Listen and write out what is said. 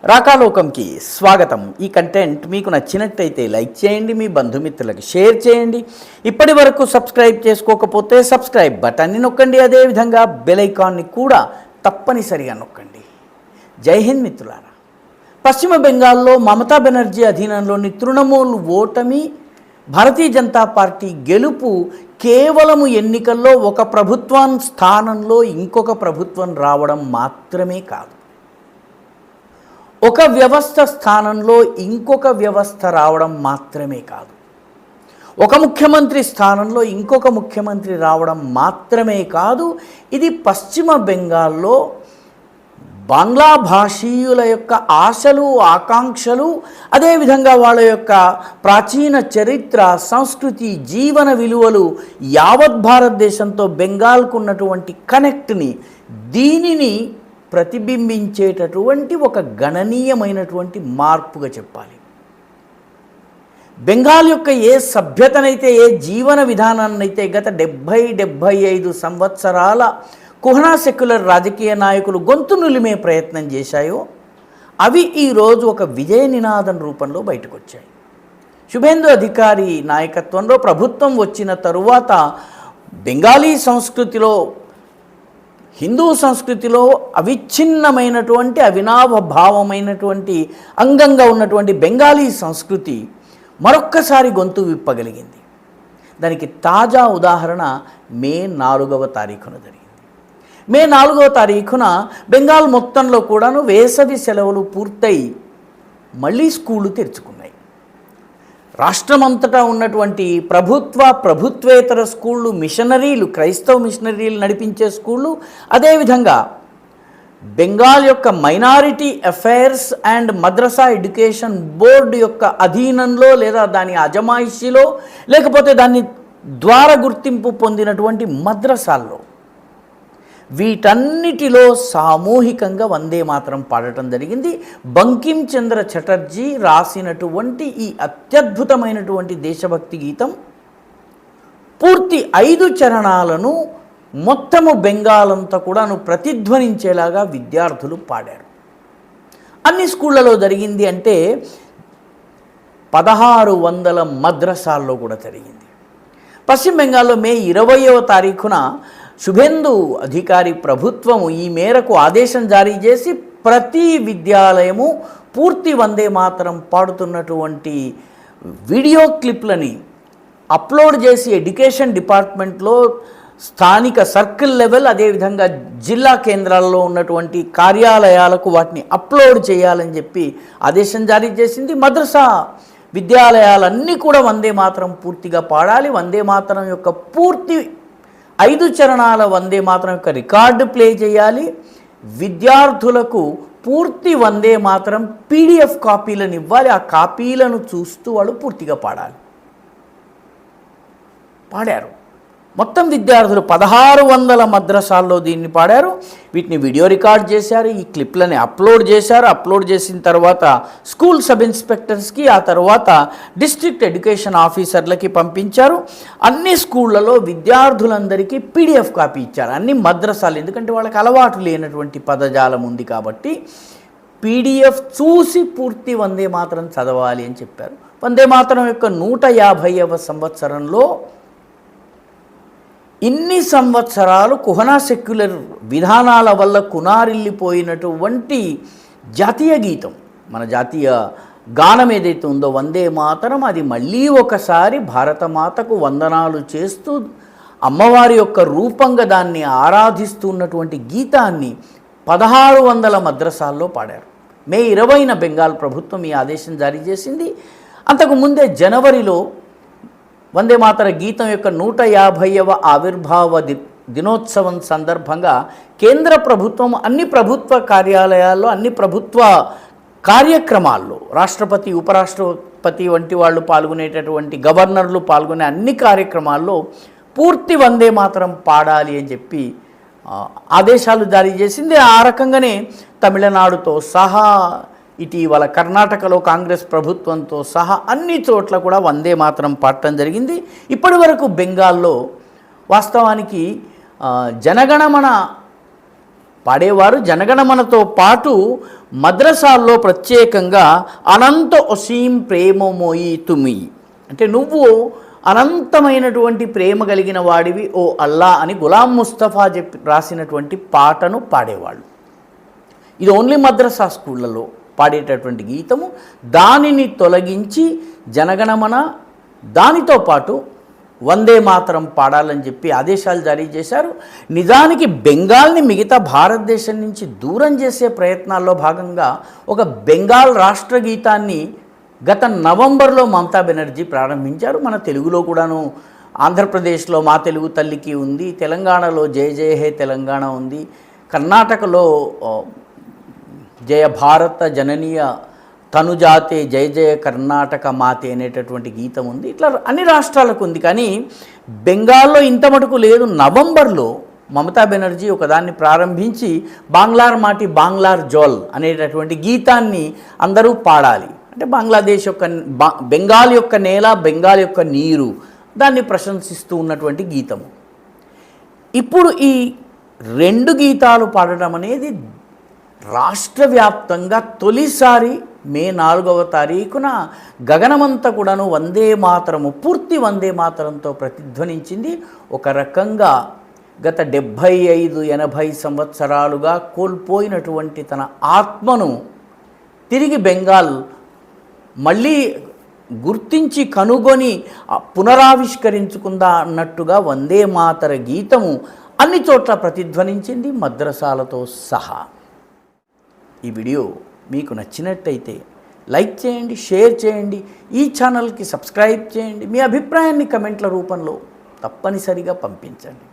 రాకాలోకంకి స్వాగతం. ఈ కంటెంట్ మీకు నచ్చినట్టయితే లైక్ చేయండి, మీ బంధుమిత్రులకు షేర్ చేయండి. ఇప్పటి వరకు సబ్స్క్రైబ్ చేసుకోకపోతే సబ్స్క్రైబ్ బటన్ని నొక్కండి. అదేవిధంగా బెల్ ఐకాన్ని కూడా తప్పనిసరిగా నొక్కండి. జై హింద్ మిత్రులారా. పశ్చిమ బెంగాల్లో మమతా బెనర్జీ అధీనంలోని తృణమూల్ ఓటమి, భారతీయ జనతా పార్టీ గెలుపు కేవలము ఎన్నికల్లో ఒక ప్రభుత్వం స్థానంలో ఇంకొక ప్రభుత్వం రావడం మాత్రమే కాదు, ఒక వ్యవస్థ స్థానంలో ఇంకొక వ్యవస్థ రావడం మాత్రమే కాదు, ఒక ముఖ్యమంత్రి స్థానంలో ఇంకొక ముఖ్యమంత్రి రావడం మాత్రమే కాదు. ఇది పశ్చిమ బెంగాల్లో బంగ్లా భాషీయుల యొక్క ఆశలు, ఆకాంక్షలు, అదేవిధంగా వాళ్ళ యొక్క ప్రాచీన చరిత్ర, సంస్కృతి, జీవన విలువలు, యావత్ భారతదేశంతో బెంగాల్కు ఉన్నటువంటి కనెక్ట్ని, దీనిని ప్రతిబింబించేటటువంటి ఒక గణనీయమైనటువంటి మార్పుగా చెప్పాలి. బెంగాల్ యొక్క ఏ సభ్యతనైతే, ఏ జీవన విధానాన్నైతే గత 70-75 సంవత్సరాల కుహనా సెక్యులర్ రాజకీయ నాయకులు గొంతు నులిమే ప్రయత్నం చేశాయో, అవి ఈరోజు ఒక విజయ నినాదం రూపంలో బయటకు వచ్చాయి. శుభేందు అధికారి నాయకత్వంలో ప్రభుత్వం వచ్చిన తరువాత బెంగాలీ సంస్కృతిలో, హిందూ సంస్కృతిలో అవిచ్ఛిన్నమైనటువంటి, అవినాభావమైనటువంటి అంగంగా ఉన్నటువంటి బెంగాలీ సంస్కృతి మరొక్కసారి గొంతు విప్పగలిగింది. దానికి తాజా ఉదాహరణ మే 4వ తారీఖున జరిగింది. మే 4వ తారీఖున బెంగాల్ మొత్తంలో కూడాను వేసవి సెలవులు పూర్తయి మళ్ళీ స్కూళ్ళు తెరుచుకున్నాయి. రాష్ట్రమంతటా ఉన్నటువంటి ప్రభుత్వేతర స్కూళ్ళు, మిషనరీలు, క్రైస్తవ మిషనరీలు నడిపించే స్కూళ్ళు, అదేవిధంగా బెంగాల్ యొక్క minority affairs and madrasa education board యొక్క అధీనంలో లేదా దాని అజమాయిషీలో, లేకపోతే దాని ద్వారా గుర్తింపు పొందినటువంటి మద్రసాల్లో, వీటన్నిటిలో సామూహికంగా వందే మాతరం పాడటం జరిగింది. బంకిం చంద్ర చటర్జీ రాసినటువంటి ఈ అత్యద్భుతమైనటువంటి దేశభక్తి గీతం పూర్తి 5 చరణాలను మొత్తము బెంగాలంతా కూడాను ప్రతిధ్వనించేలాగా విద్యార్థులు పాడారు. అన్ని స్కూళ్ళలో జరిగింది అంటే 1600 మద్రసాల్లో కూడా జరిగింది. పశ్చిమ బెంగాల్లో మే 20వ తారీఖున శుభేందు అధికారి ప్రభుత్వము ఈ మేరకు ఆదేశం జారీ చేసి ప్రతి విద్యాలయము పూర్తి వందే మాతరం పాడుతున్నటువంటి వీడియో క్లిప్లని అప్లోడ్ చేసి ఎడ్యుకేషన్ డిపార్ట్మెంట్లో స్థానిక సర్కిల్ లెవెల్, అదేవిధంగా జిల్లా కేంద్రాల్లో ఉన్నటువంటి కార్యాలయాలకు వాటిని అప్లోడ్ చేయాలని చెప్పి ఆదేశం జారీ చేసింది. మద్రసా విద్యాలయాలన్నీ కూడా వందే మాతరం పూర్తిగా పాడాలి. వందే మాతరం యొక్క పూర్తి 5 చరణాల వందే మాతరం యొక్క రికార్డు ప్లే చేయాలి. విద్యార్థులకు పూర్తి వందే మాతరం PDF కాపీలను ఇవ్వాలి. ఆ కాపీలను చూస్తూ వాళ్ళు పూర్తిగా పాడారు. మొత్తం విద్యార్థులు 1600 మద్రసాల్లో దీన్ని పాడారు. వీటిని వీడియో రికార్డ్ చేశారు, ఈ క్లిప్లని అప్లోడ్ చేశారు. అప్లోడ్ చేసిన తర్వాత స్కూల్ సబ్ ఇన్స్పెక్టర్స్కి, ఆ తర్వాత డిస్ట్రిక్ట్ ఎడ్యుకేషన్ ఆఫీసర్లకి పంపించారు. అన్ని స్కూళ్ళలో విద్యార్థులందరికీ PDF కాపీ ఇచ్చారు. అన్ని మద్రసాలు, ఎందుకంటే వాళ్ళకి అలవాటు లేనటువంటి పదజాలం ఉంది కాబట్టి PDF చూసి పూర్తి వందే మాతరం చదవాలి అని చెప్పారు. వందే మాతరం యొక్క 150వ సంవత్సరంలో ఇన్ని సంవత్సరాలు కుహనా సెక్యులర్ విధానాల వల్ల కునారిల్లిపోయినటువంటి జాతీయ గీతం, మన జాతీయ గానం ఏదైతే ఉందో వందే మాతరం, అది మళ్ళీ ఒకసారి భారతమాతకు వందనాలు చేస్తూ అమ్మవారి యొక్క రూపంగా దాన్ని ఆరాధిస్తున్నటువంటి గీతాన్ని 1600 మద్రసాల్లో పాడారు. మే 20న బెంగాల్ ప్రభుత్వం ఈ ఆదేశం జారీ చేసింది. అంతకుముందే జనవరిలో వందే మాతర గీతం యొక్క 150వ ఆవిర్భావ దినోత్సవం సందర్భంగా కేంద్ర ప్రభుత్వం అన్ని ప్రభుత్వ కార్యాలయాల్లో, అన్ని ప్రభుత్వ కార్యక్రమాల్లో, రాష్ట్రపతి, ఉపరాష్ట్రపతి వంటి వాళ్ళు పాల్గొనేటటువంటి, గవర్నర్లు పాల్గొనే అన్ని కార్యక్రమాల్లో పూర్తి వందే మాతరం పాడాలి అని చెప్పి ఆదేశాలు జారీ చేసింది. ఆ రకంగానే తమిళనాడుతో సహా, ఇటీవల కర్ణాటకలో కాంగ్రెస్ ప్రభుత్వంతో సహా అన్ని చోట్ల కూడా వందే మాతరం పాడటం జరిగింది. ఇప్పటి వరకు బెంగాల్లో వాస్తవానికి జనగణమన పాడేవారు. జనగణమనతో పాటు మద్రసాల్లో ప్రత్యేకంగా అనంత ఒసీం ప్రేమమోయి తుమి, అంటే నువ్వు అనంతమైనటువంటి ప్రేమ కలిగిన వాడివి ఓ అల్లా అని గులాం ముస్తఫా రాసినటువంటి పాటను పాడేవాళ్ళు. ఇది ఓన్లీ మద్రసా స్కూళ్ళలో పాడేటటువంటి గీతము. దానిని తొలగించి జనగణమన దానితో పాటు వందే మాతరం పాడాలని చెప్పి ఆదేశాలు జారీ చేశారు. నిజానికి బెంగాల్ని మిగతా భారతదేశం నుంచి దూరం చేసే ప్రయత్నాల్లో భాగంగా ఒక బెంగాల్ రాష్ట్ర గీతాన్ని గత నవంబర్లో మమతా బెనర్జీ ప్రారంభించారు. మన తెలుగులో కూడాను ఆంధ్రప్రదేశ్లో మా తెలుగు తల్లికి ఉంది, తెలంగాణలో జయ జయ హే తెలంగాణ ఉంది, కర్ణాటకలో జయ భారత జననీయ తనుజాతే జయ జయ కర్ణాటక మాతే అనేటటువంటి గీతం ఉంది. ఇట్లా అన్ని రాష్ట్రాలకు ఉంది. కానీ బెంగాల్లో ఇంత మటుకు లేదు. నవంబర్లో మమతా బెనర్జీ ఒకదాన్ని ప్రారంభించి బాంగ్లార్ మాటి బాంగ్లార్ జోల్ అనేటటువంటి గీతాన్ని అందరూ పాడాలి. అంటే బంగ్లాదేశ్ యొక్క బెంగాల్ యొక్క నేల, బెంగాల్ యొక్క నీరు, దాన్ని ప్రశంసిస్తూ ఉన్నటువంటి గీతము. ఇప్పుడు ఈ రెండు గీతాలు పాడడం అనేది రాష్ట్ర వ్యాప్తంగా తొలిసారి మే 4వ తారీఖున గగనమంతా కూడాను వందే మాతరము, పూర్తి వందే మాతరంతో ప్రతిధ్వనించింది. ఒక రకంగా గత 75-80 సంవత్సరాలుగా కోల్పోయినటువంటి తన ఆత్మను తిరిగి బెంగాల్ మళ్ళీ గుర్తించి కనుగొని పునరావిష్కరించుకుందా అన్నట్టుగా వందే మాతర గీతము అన్ని చోట్ల ప్రతిధ్వనించింది, మద్రసాలతో సహా. ఈ వీడియో మీకు నచ్చినట్టయితే లైక్ చేయండి, షేర్ చేయండి, ఈ ఛానల్కి సబ్స్క్రైబ్ చేయండి. మీ అభిప్రాయాన్ని కమెంట్ల రూపంలో తప్పనిసరిగా పంపించండి.